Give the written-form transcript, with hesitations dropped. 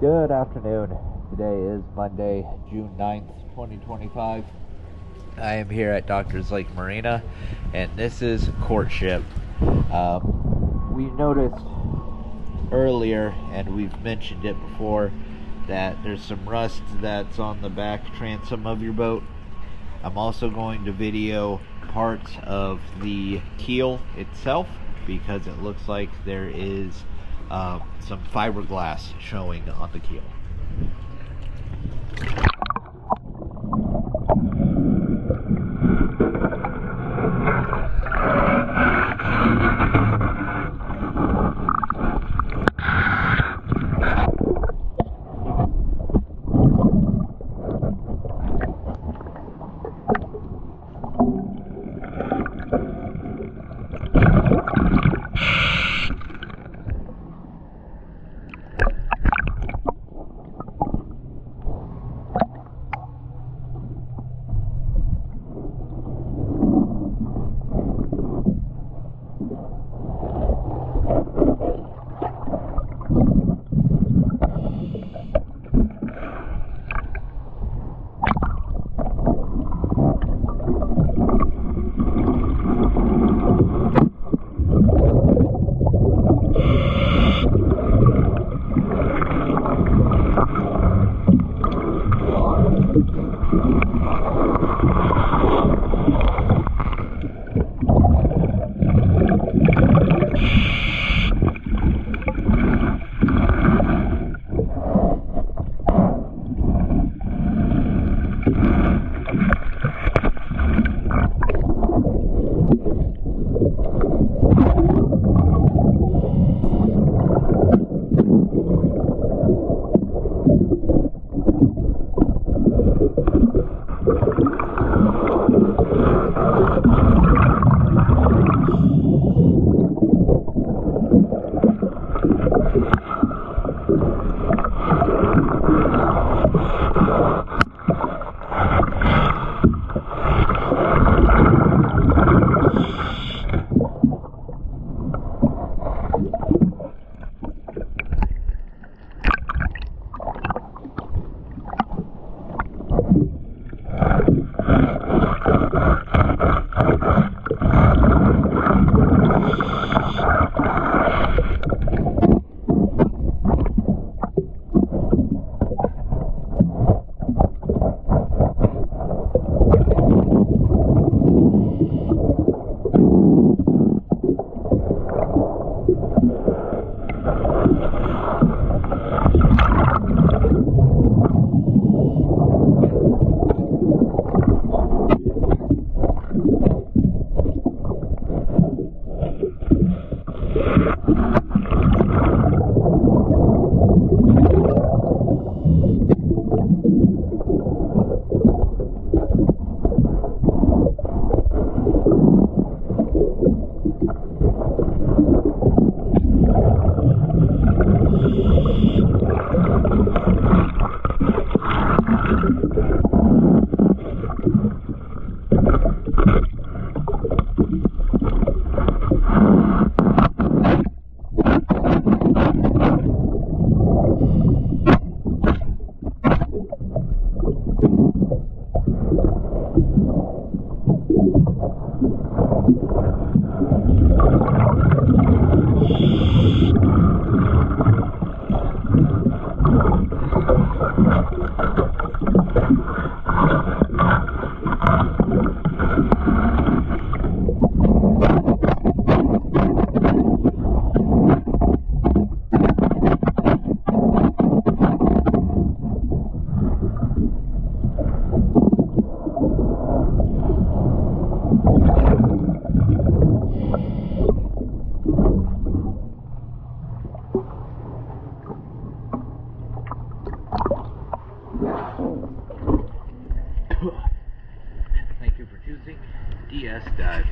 Good afternoon. Today is Monday, June 9th, 2025. I am here at Doctor's Lake Marina, and this is Courtship. We noticed earlier, and we've mentioned it before, that there's some rust that's on the back transom of your boat. I'm also going to video parts of the keel itself because it looks like there is some fiberglass showing on the keel. Thank you for choosing DS Dive.